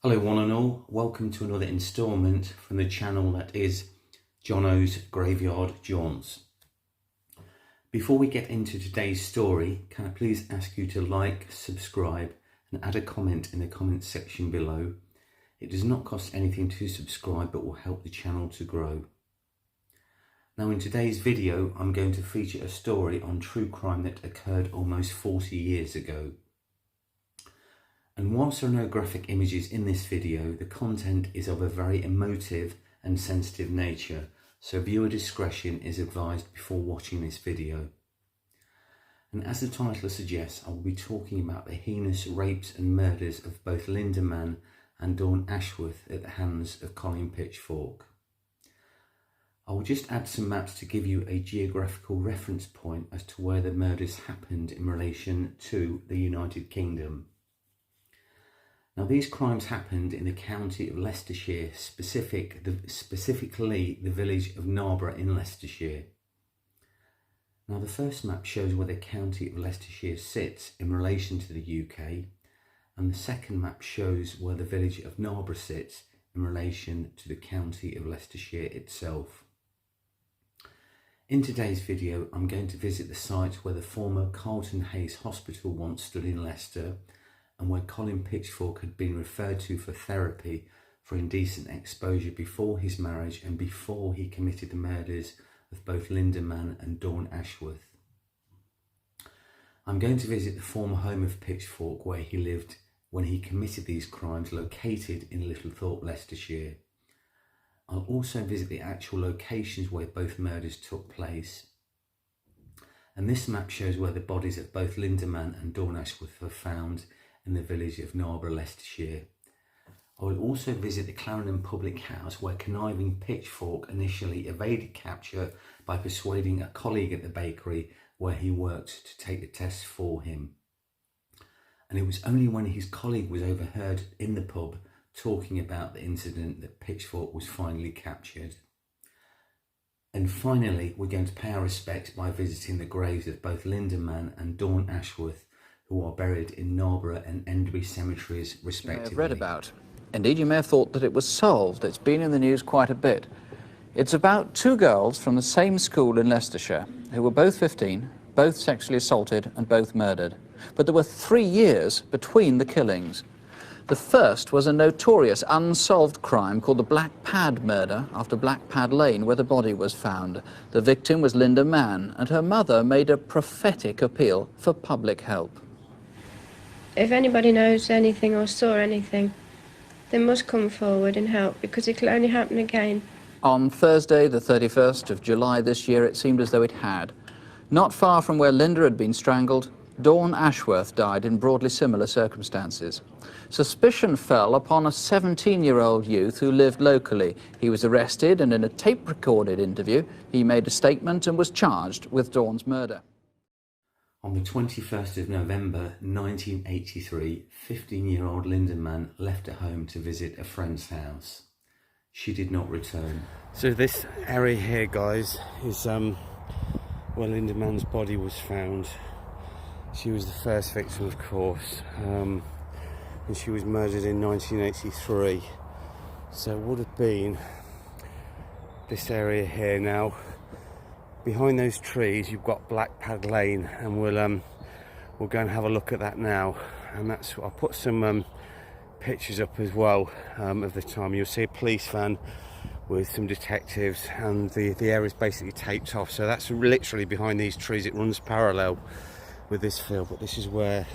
Hello one and all, welcome to another instalment from the channel that is Jono's Graveyard Jaunts. Before we get into today's story, can I please ask you to like, subscribe and add a comment in the comment section below. It does not cost anything to subscribe but will help the channel to grow. Now in today's video I'm going to feature a story on true crime that occurred almost 40 years ago. And whilst there are no graphic images in this video, the content is of a very emotive and sensitive nature, so viewer discretion is advised before watching this video. And as the title suggests, I will be talking about the heinous rapes and murders of both Lynda Mann and Dawn Ashworth at the hands of Colin Pitchfork. I will just add some maps to give you a geographical reference point as to where the murders happened in relation to the United Kingdom. Now these crimes happened in the county of Leicestershire, specifically the village of Narborough in Leicestershire. Now the first map shows where the county of Leicestershire sits in relation to the UK, and the second map shows where the village of Narborough sits in relation to the county of Leicestershire itself. In today's video I'm going to visit the site where the former Carlton Hospital once stood in Leicester, and where Colin Pitchfork had been referred to for therapy for indecent exposure before his marriage and before he committed the murders of both Lynda Mann and Dawn Ashworth. I'm going to visit the former home of Pitchfork where he lived when he committed these crimes, located in Littlethorpe, Leicestershire. I'll also visit the actual locations where both murders took place. And this map shows where the bodies of both Lynda Mann and Dawn Ashworth were found in the village of Narborough, Leicestershire. I will also visit the Clarendon public house where conniving Pitchfork initially evaded capture by persuading a colleague at the bakery where he worked to take the tests for him. And it was only when his colleague was overheard in the pub talking about the incident that Pitchfork was finally captured. And finally, we're going to pay our respects by visiting the graves of both Lynda Mann and Dawn Ashworth, who are buried in Narborough and Arbor cemeteries respectively. I've read about. Indeed, you may have thought that it was solved. It's been in the news quite a bit. It's about two girls from the same school in Leicestershire who were both 15, both sexually assaulted and both murdered. But there were 3 years between the killings. The first was a notorious unsolved crime called the Blackpad murder after Blackpad Lane, where the body was found. The victim was Lynda Mann, and her mother made a prophetic appeal for public help. If anybody knows anything or saw anything, they must come forward and help, because it can only happen again. On Thursday, the 31st of July this year, it seemed as though it had. Not far from where Lynda had been strangled, Dawn Ashworth died in broadly similar circumstances. Suspicion fell upon a 17-year-old youth who lived locally. He was arrested, and in a tape-recorded interview, he made a statement and was charged with Dawn's murder. On the 21st of November 1983, 15-year-old Lynda Mann left her home to visit a friend's house. She did not return. So this area here, guys, is where Lynda Mann's body was found. She was the first victim, of course, and she was murdered in 1983. So it would have been this area here now. Behind those trees you've got Blackpad Lane, and we'll go and have a look at that now. And that's, I'll put some pictures up as well of the time. You'll see a police van with some detectives, and the area is basically taped off. So that's literally behind these trees. It runs parallel with this field, but this is where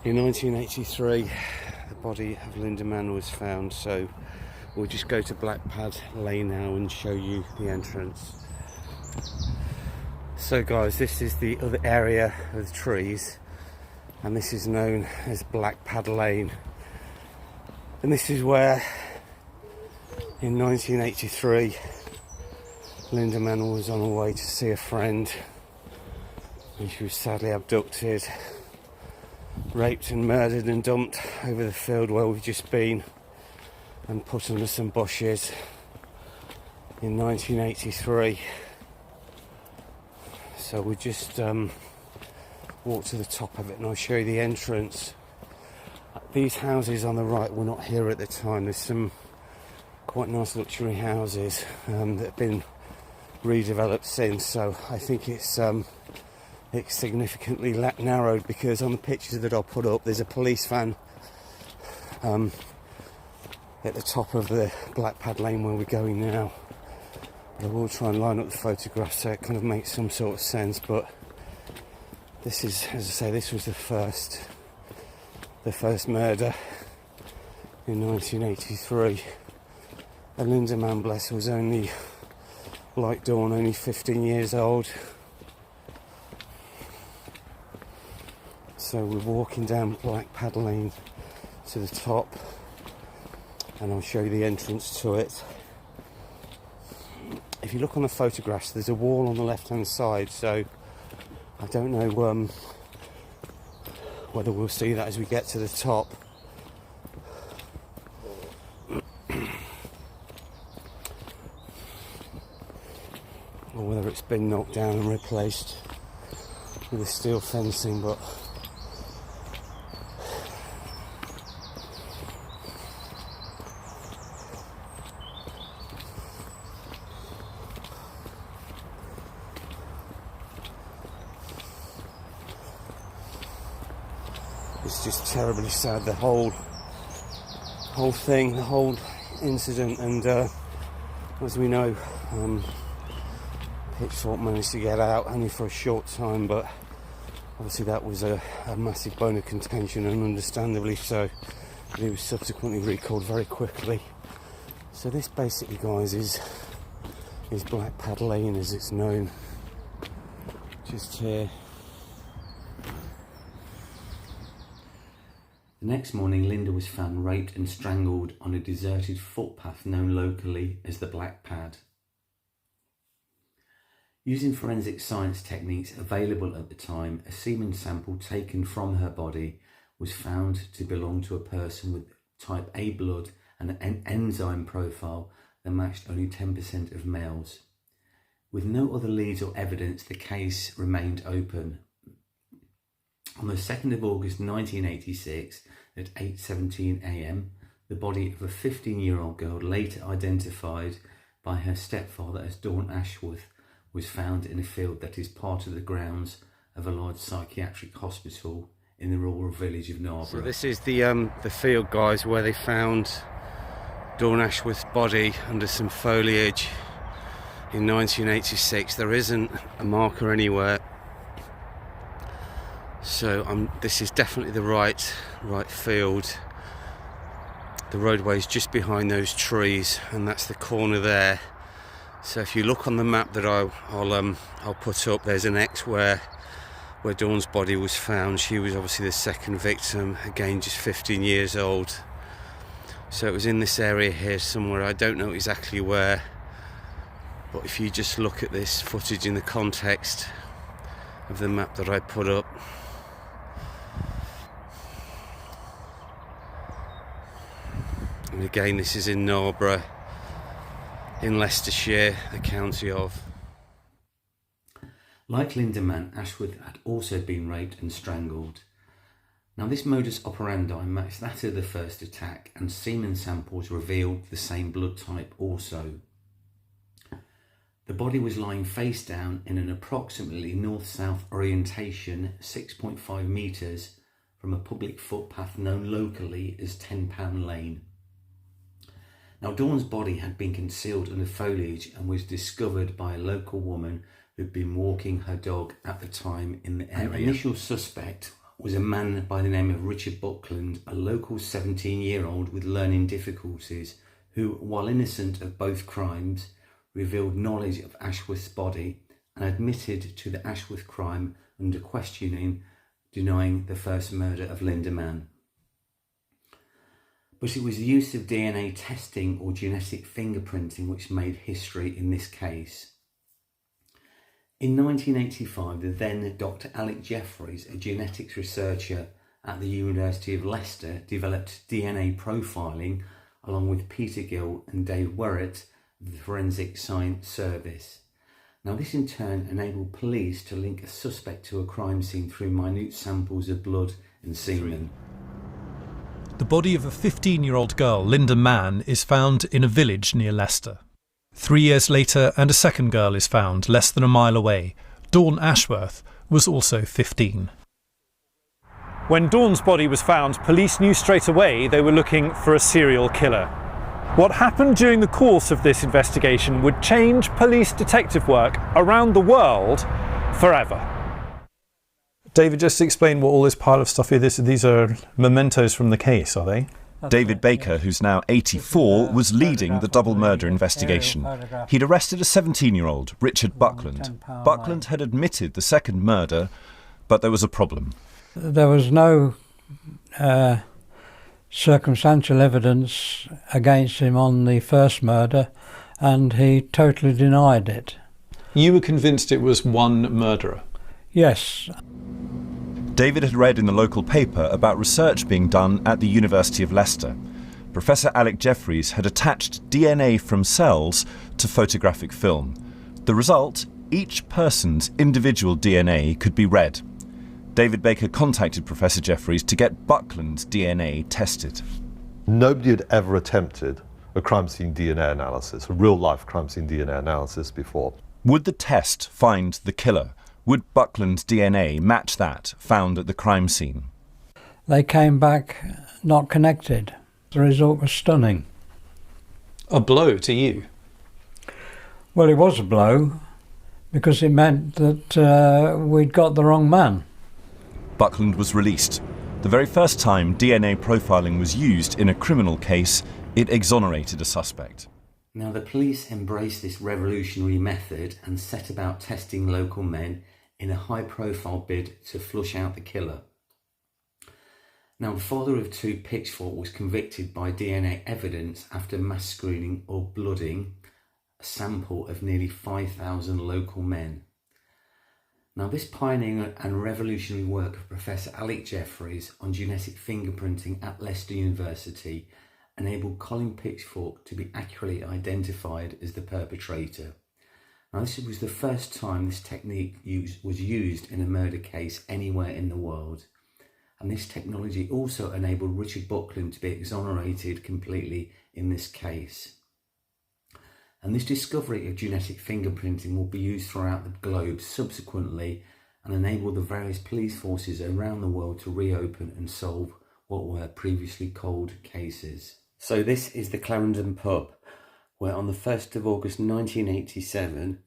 in 1983 the body of Lynda Mann was found. So we'll just go to Blackpad Lane now and show you the entrance. So guys, this is the other area of the trees, and this is known as Blackpad Lane, and this is where in 1983 Lynda Mann was on her way to see a friend, and she was sadly abducted, raped and murdered and dumped over the field where we've just been and put under some bushes in 1983. So we just walk to the top of it and I'll show you the entrance. These houses on the right were not here at the time. There's some quite nice luxury houses that have been redeveloped since, so I think it's significantly narrowed, because on the pictures that I'll put up there's a police van at the top of the Blackpad Lane where we're going now. I will try and line up the photographs so it kind of makes some sort of sense, but this is, as I say, this was the first murder in 1983, and Lynda Mann, bless her, was only, like Dawn, only 15 years old. So we're walking down Blackpad Lane to the top, and I'll show you the entrance to it. If you look on the photographs, there's a wall on the left hand side, so I don't know whether we'll see that as we get to the top. Or whether it's been knocked down and replaced with a steel fencing, but it's just terribly sad, the whole thing, the whole incident, and as we know, Pitchfork managed to get out only for a short time, but obviously that was a massive bone of contention, and understandably so. He was subsequently recalled very quickly. So this basically, guys, is Blackpad Lane as it's known, just here. The next morning, Lynda was found raped and strangled on a deserted footpath known locally as the Blackpad. Using forensic science techniques available at the time, a semen sample taken from her body was found to belong to a person with type A blood and an enzyme profile that matched only 10% of males. With no other leads or evidence, the case remained open. On the 2nd of August 1986, at 8:17 a.m, the body of a 15-year-old girl, later identified by her stepfather as Dawn Ashworth, was found in a field that is part of the grounds of a large psychiatric hospital in the rural village of Narborough. So this is the field, guys, where they found Dawn Ashworth's body under some foliage in 1986. There isn't a marker anywhere, so this is definitely the right field. The roadway is just behind those trees, and that's the corner there. So if you look on the map that I'll put up, there's an X where Dawn's body was found. She was obviously the second victim, again just 15 years old. So it was in this area here somewhere, I don't know exactly where, but if you just look at this footage in the context of the map that I put up, and again this is in Narborough, in Leicestershire, the county of. Like Lynda Mann, Ashworth had also been raped and strangled. Now this modus operandi matched that of the first attack, and semen samples revealed the same blood type also. The body was lying face down in an approximately north-south orientation, 6.5 metres from a public footpath known locally as £10 Lane. Now Dawn's body had been concealed under foliage and was discovered by a local woman who'd been walking her dog at the time in the area. An initial suspect was a man by the name of Richard Buckland, a local 17-year-old with learning difficulties, who, while innocent of both crimes, revealed knowledge of Ashworth's body and admitted to the Ashworth crime under questioning, denying the first murder of Lynda Mann. But it was the use of DNA testing or genetic fingerprinting which made history in this case. In 1985, the then Dr. Alec Jeffreys, a genetics researcher at the University of Leicester, developed DNA profiling along with Peter Gill and Dave Werrett of the Forensic Science Service. Now this in turn enabled police to link a suspect to a crime scene through minute samples of blood and semen. The body of a 15-year-old girl, Lynda Mann, is found in a village near Leicester. 3 years later, and a second girl is found less than a mile away. Dawn Ashworth was also 15. When Dawn's body was found, police knew straight away they were looking for a serial killer. What happened during the course of this investigation would change police detective work around the world forever. David, just explain what all this pile of stuff is. These are mementos from the case, are they? David Baker, who's now 84, was leading the double murder investigation. He'd arrested a 17-year-old, Richard Buckland. Buckland had admitted the second murder, but there was a problem. There was no circumstantial evidence against him on the first murder, and he totally denied it. You were convinced it was one murderer? Yes. David had read in the local paper about research being done at the University of Leicester. Professor Alec Jeffreys had attached DNA from cells to photographic film. The result, each person's individual DNA could be read. David Baker contacted Professor Jeffreys to get Buckland's DNA tested. Nobody had ever attempted a crime scene DNA analysis, a real-life crime scene DNA analysis before. Would the test find the killer? Would Buckland's DNA match that found at the crime scene? They came back not connected. The result was stunning. A blow to you? Well, it was a blow, because it meant that we'd got the wrong man. Buckland was released. The very first time DNA profiling was used in a criminal case, it exonerated a suspect. Now, the police embraced this revolutionary method and set about testing local men in a high-profile bid to flush out the killer. Now, the father of two, Pitchfork, was convicted by DNA evidence after mass screening or blooding a sample of nearly 5,000 local men. Now, this pioneering and revolutionary work of Professor Alec Jeffreys on genetic fingerprinting at Leicester University enabled Colin Pitchfork to be accurately identified as the perpetrator. Now, this was the first time this technique was used in a murder case anywhere in the world. And this technology also enabled Richard Buckland to be exonerated completely in this case. And this discovery of genetic fingerprinting will be used throughout the globe subsequently and enable the various police forces around the world to reopen and solve what were previously cold cases. So this is the Clarendon Pub, where on the 1st of August 1987,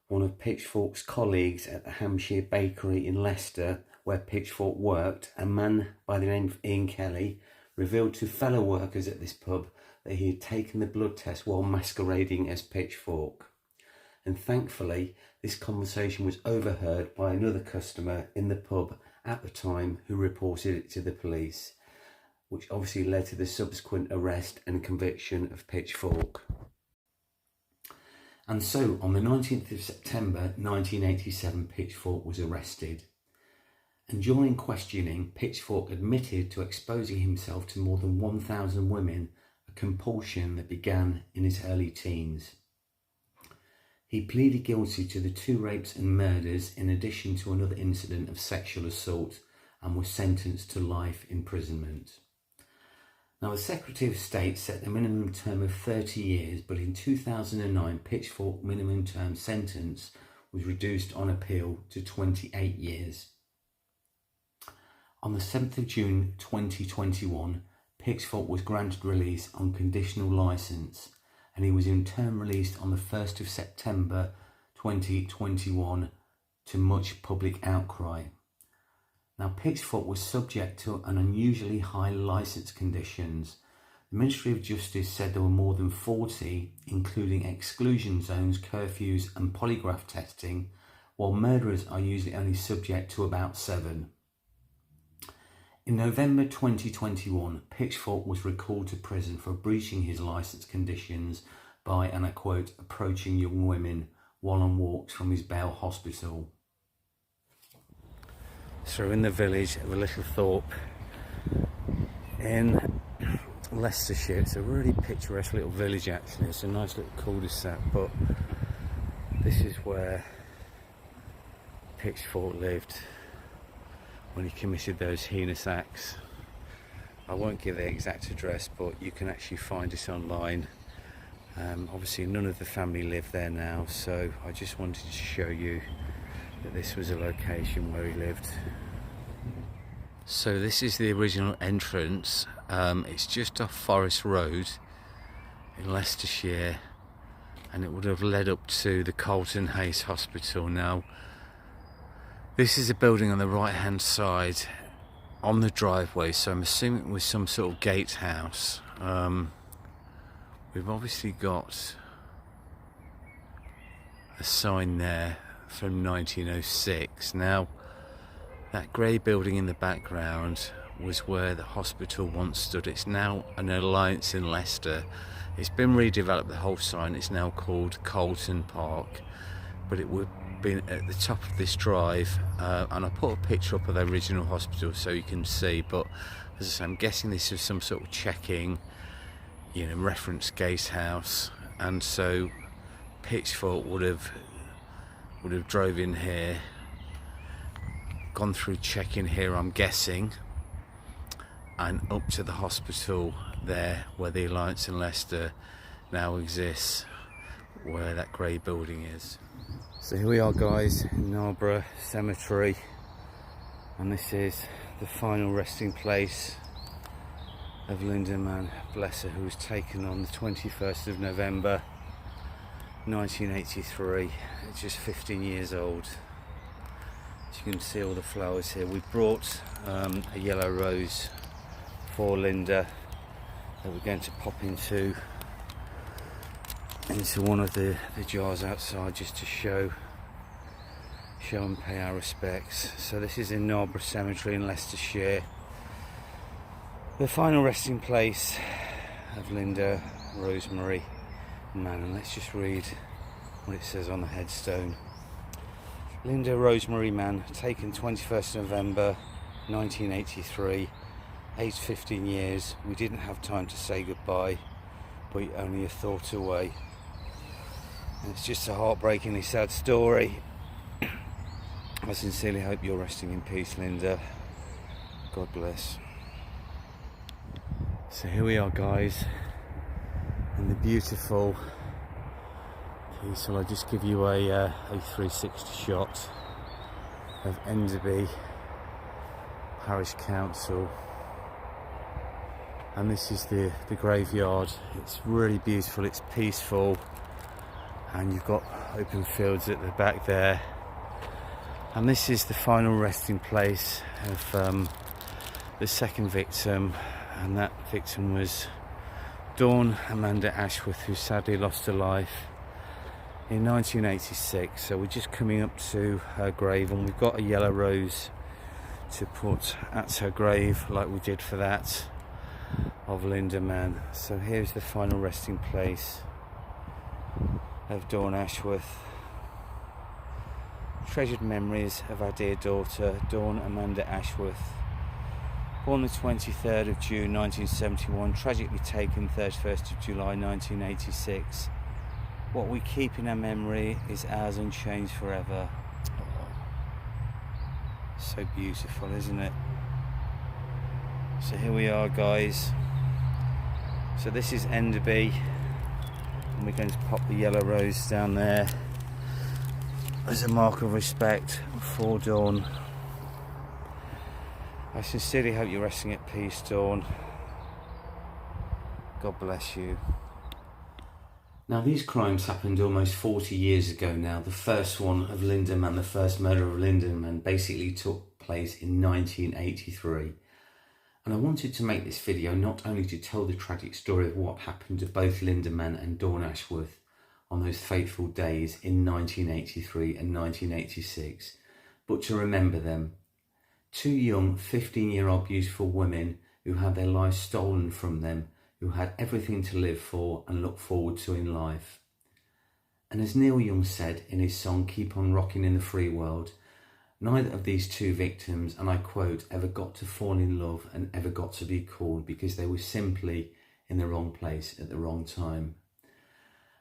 one of Pitchfork's colleagues at the Hampshire Bakery in Leicester, where Pitchfork worked, a man by the name of Ian Kelly, revealed to fellow workers at this pub that he had taken the blood test while masquerading as Pitchfork. And thankfully, this conversation was overheard by another customer in the pub at the time who reported it to the police, which obviously led to the subsequent arrest and conviction of Pitchfork. And so, on the 19th of September 1987, Pitchfork was arrested. And during questioning, Pitchfork admitted to exposing himself to more than 1,000 women, a compulsion that began in his early teens. He pleaded guilty to the 2 rapes and murders in addition to another incident of sexual assault and was sentenced to life imprisonment. Now, the Secretary of State set the minimum term of 30 years, but in 2009, Pitchfork's minimum term sentence was reduced on appeal to 28 years. On the 7th of June 2021, Pitchfork was granted release on conditional licence, and he was in turn released on the 1st of September 2021 to much public outcry. Now, Pitchfork was subject to an unusually high licence conditions. The Ministry of Justice said there were more than 40, including exclusion zones, curfews and polygraph testing, while murderers are usually only subject to about 7. In November 2021, Pitchfork was recalled to prison for breaching his licence conditions by, and I quote, approaching young women while on walks from his Bale hospital. So we're in the village of a little thorpe in Leicestershire. It's a really picturesque little village actually. It's a nice little cul-de-sac, but this is where Pitchfork lived when he committed those heinous acts I won't give the exact address, but you can actually find it online. Obviously none of the family live there now, so I just wanted to show you that this was a location where he lived. So this is the original entrance. It's just off Forest Road in Leicestershire, and it would have led up to the Colton Hayes Hospital. Now this is a building on the right hand side on the driveway, so I'm assuming it was some sort of gatehouse. We've obviously got a sign there from 1906. Now that grey building in the background was where the hospital once stood. It's now an Alliance in Leicester. It's been redeveloped, the whole sign. It's now called Colton Park, but it would have been at the top of this drive, and I put a picture up of the original hospital so you can see. But as I say, I'm guessing this is some sort of checking, reference gatehouse, and so Pitchfork would have drove in here, gone through checking here, I'm guessing, and up to the hospital there where the Alliance in Leicester now exists, where that grey building is. So here we are, guys, in Arbor Cemetery, and this is the final resting place of Lynda Mann, bless her, who was taken on the 21st of November 1983, at just 15 years old. As you can see all the flowers here. We brought a yellow rose for Lynda that we're going to pop into one of the jars outside, just to show and pay our respects. So this is in Arbor Cemetery in Leicestershire, the final resting place of Lynda Rosemary Mann. And let's just read what it says on the headstone. Lynda Rosemary Mann, taken 21st November 1983, aged 15 years. We didn't have time to say goodbye, but only a thought away. And it's just a heartbreakingly sad story. I sincerely hope you're resting in peace, Lynda. God bless. So here we are, guys, in the beautiful piece. I'll just give you a 360 shot of Enderby Parish Council, and this is the graveyard. It's really beautiful, it's peaceful, and you've got open fields at the back there. And this is the final resting place of the second victim, and that victim was Dawn Amanda Ashworth, who sadly lost her life in 1986. So we're just coming up to her grave, and we've got a yellow rose to put at her grave, like we did for that of Lynda Mann. So here's the final resting place of Dawn Ashworth. Treasured memories of our dear daughter, Dawn Amanda Ashworth, born the 23rd of June 1971, tragically taken 31st of July 1986. What we keep in our memory is ours unchanged forever. Oh, so beautiful, isn't it? So here we are, guys. So this is Enderby, and we're going to pop the yellow rose down there as a mark of respect for Dawn. I sincerely hope you're resting at peace, Dawn. God bless you. Now, these crimes happened almost 40 years ago now. The first one of Lynda Mann, the first murder of Lynda Mann, basically took place in 1983. And I wanted to make this video not only to tell the tragic story of what happened to both Lynda Mann and Dawn Ashworth on those fateful days in 1983 and 1986, but to remember them. Two young 15-year-old beautiful women who had their lives stolen from them, who had everything to live for and look forward to in life. And as Neil Young said in his song Keep On Rocking in the Free World, neither of these two victims, and I quote, ever got to fall in love and ever got to be called, because they were simply in the wrong place at the wrong time.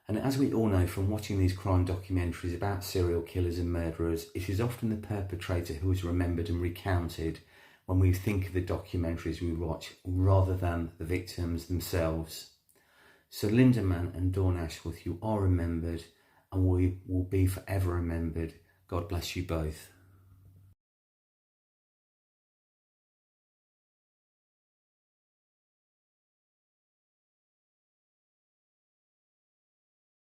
And as we all know from watching these crime documentaries about serial killers and murderers, it is often the perpetrator who is remembered and recounted when we think of the documentaries we watch rather than the victims themselves. So Lynda Mann and Dawn Ashworth, you are remembered and we will be forever remembered. God bless you both.